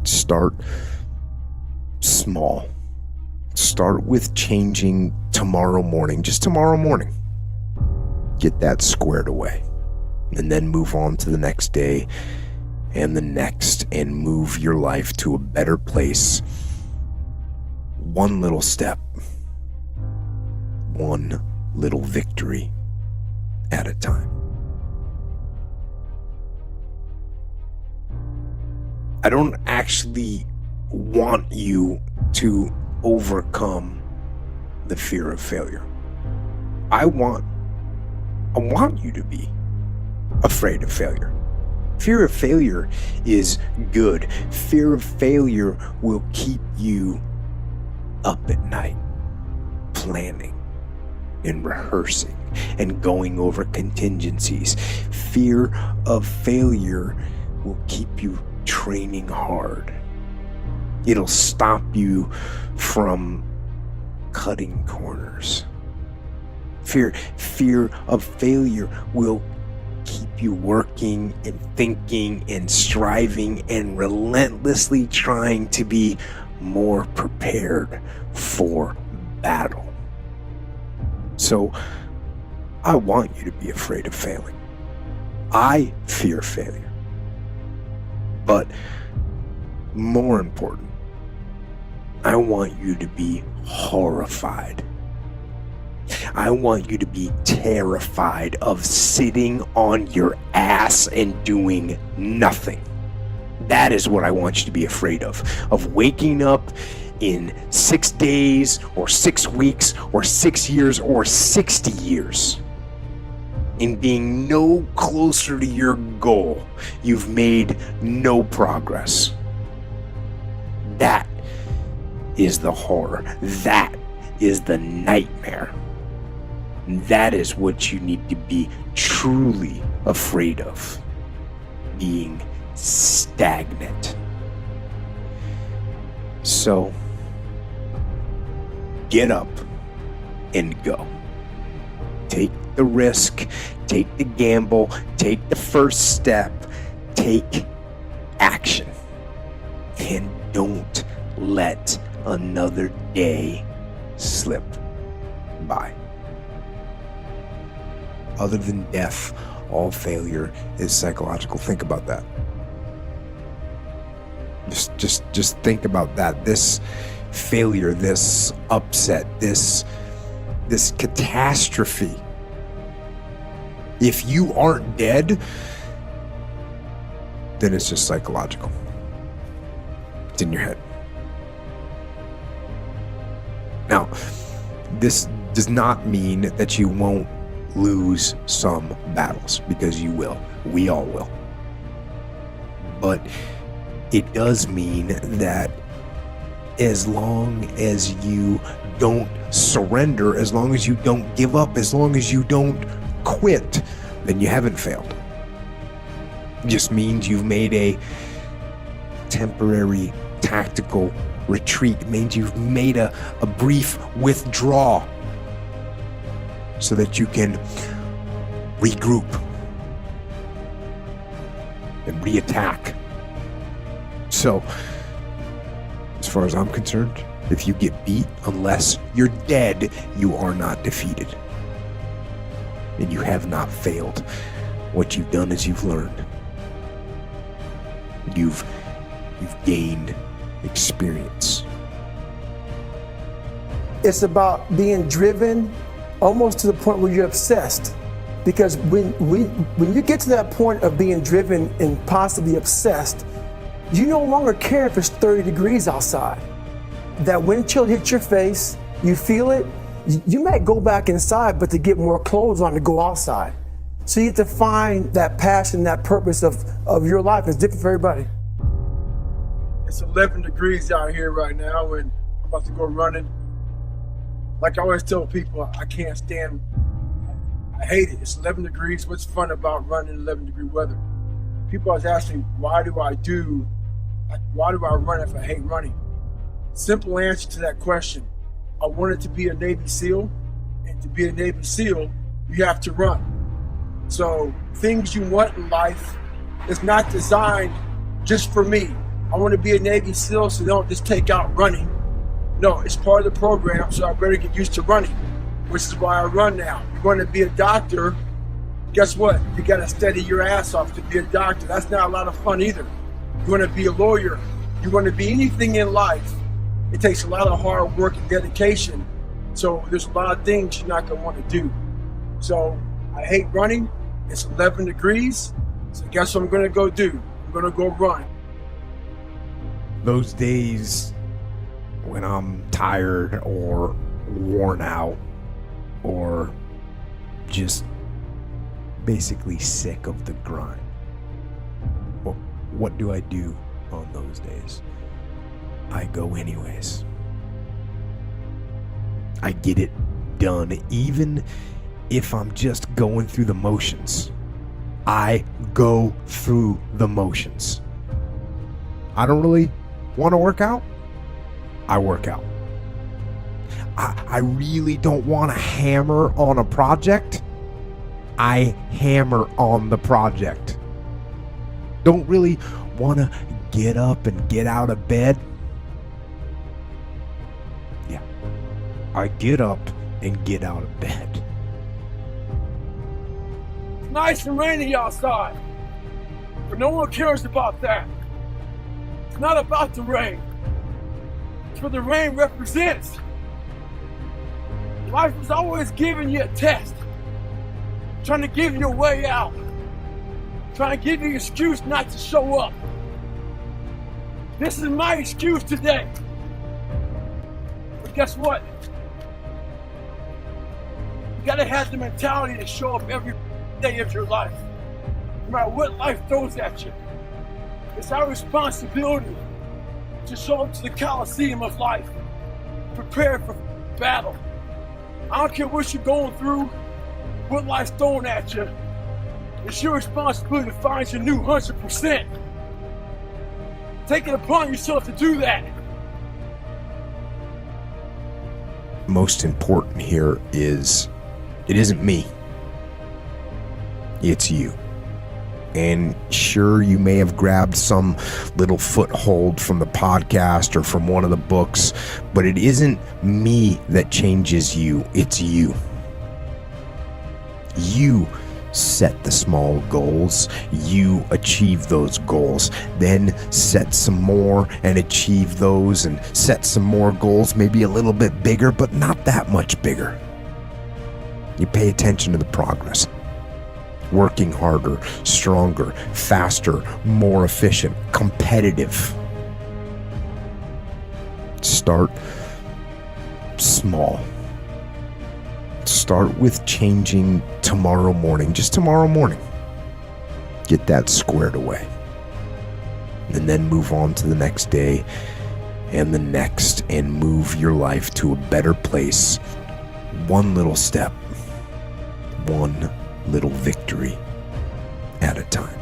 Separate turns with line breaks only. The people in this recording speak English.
Start small. Start with changing tomorrow morning, just tomorrow morning. Get that squared away. And then move on to the next day and the next, and move your life to a better place. One little step. One little victory at a time. I don't actually want you to overcome the fear of failure. I want you to be afraid of failure. Fear of failure is good. Fear of failure will keep you up at night, planning and rehearsing and going over contingencies. Fear of failure will keep you training hard. It'll stop you from cutting corners. Fear of failure will keep you working and thinking and striving and relentlessly trying to be more prepared for battle. So I want you to be afraid of failing. I fear failure. But more important, I want you to be horrified. I want you to be terrified of sitting on your ass and doing nothing. That is what I want you to be afraid of waking up in 6 days or 6 weeks or 6 years or 60 years and being no closer to your goal. You've made no progress. That is the horror. That is the nightmare. That is what you need to be truly afraid of. Being stagnant. So, get up and go. Take the risk, take the gamble, take the first step, take action. And don't let another day slip by. Other than death, all failure is psychological. Think about that. Just think about that. This failure, this upset, this catastrophe. If you aren't dead, then it's just psychological. It's in your head. Now, this does not mean that you won't lose some battles, because you will. We all will. But it does mean that as long as you don't surrender, as long as you don't give up, as long as you don't quit, then you haven't failed. It just means you've made a temporary tactical retreat. It means you've made a brief withdrawal so that you can regroup and reattack. So, as far as I'm concerned, if you get beat, unless you're dead, you are not defeated. And you have not failed. What you've done is you've learned. You've gained experience.
It's about being driven almost to the point where you're obsessed. Because when you get to that point of being driven and possibly obsessed, you no longer care if it's 30 degrees outside. That wind chill hits your face, you feel it, you might go back inside, but to get more clothes on to go outside. So you have to find that passion, that purpose of your life. It's different for everybody.
It's 11 degrees out here right now, and I'm about to go running. Like I always tell people, I can't stand, I hate it. It's 11 degrees. What's fun about running in 11 degree weather? People always ask me, why do I run if I hate running? Simple answer to that question. I wanted to be a Navy SEAL, and to be a Navy SEAL, you have to run. So things you want in life is not designed just for me. I want to be a Navy SEAL, so they don't just take out running. No, it's part of the program, so I better get used to running, which is why I run now. You want to be a doctor, guess what? You got to study your ass off to be a doctor. That's not a lot of fun either. You want to be a lawyer. You want to be anything in life. It takes a lot of hard work and dedication. So there's a lot of things you're not going to want to do. So I hate running. It's 11 degrees. So guess what I'm going to go do? I'm going to go run.
Those days when I'm tired or worn out or just basically sick of the grind. Well, what do I do on those days? I go anyways. I get it done, even if I'm just going through the motions. I go through the motions. I don't really want to work out. I work out. I really don't want to hammer on a project. I hammer on the project. Don't really want to get up and get out of bed. Yeah, I get up and get out of bed.
It's nice and rainy outside, but no one cares about that. It's not about the rain. It's what the rain represents. Life is always giving you a test, trying to give you a way out, trying to give you an excuse not to show up. This is my excuse today. But guess what? You gotta have the mentality to show up every day of your life, no matter what life throws at you. It's our responsibility to show up to the Coliseum of life, prepared for battle. I don't care what you're going through, what life's throwing at you. It's your responsibility to find your new 100%. Take it upon yourself to do that.
Most important here is, it isn't me. It's you. And sure, you may have grabbed some little foothold from the podcast or from one of the books, but it isn't me that changes you. It's you. You set the small goals. You achieve those goals. Then set some more and achieve those, and set some more goals, maybe a little bit bigger, but not that much bigger. You pay attention to the progress. Working harder, stronger, faster, more efficient, competitive. Start small. Start with changing tomorrow morning, just tomorrow morning. Get that squared away. And then move on to the next day and the next, and move your life to a better place. One little step, one little victory at a time.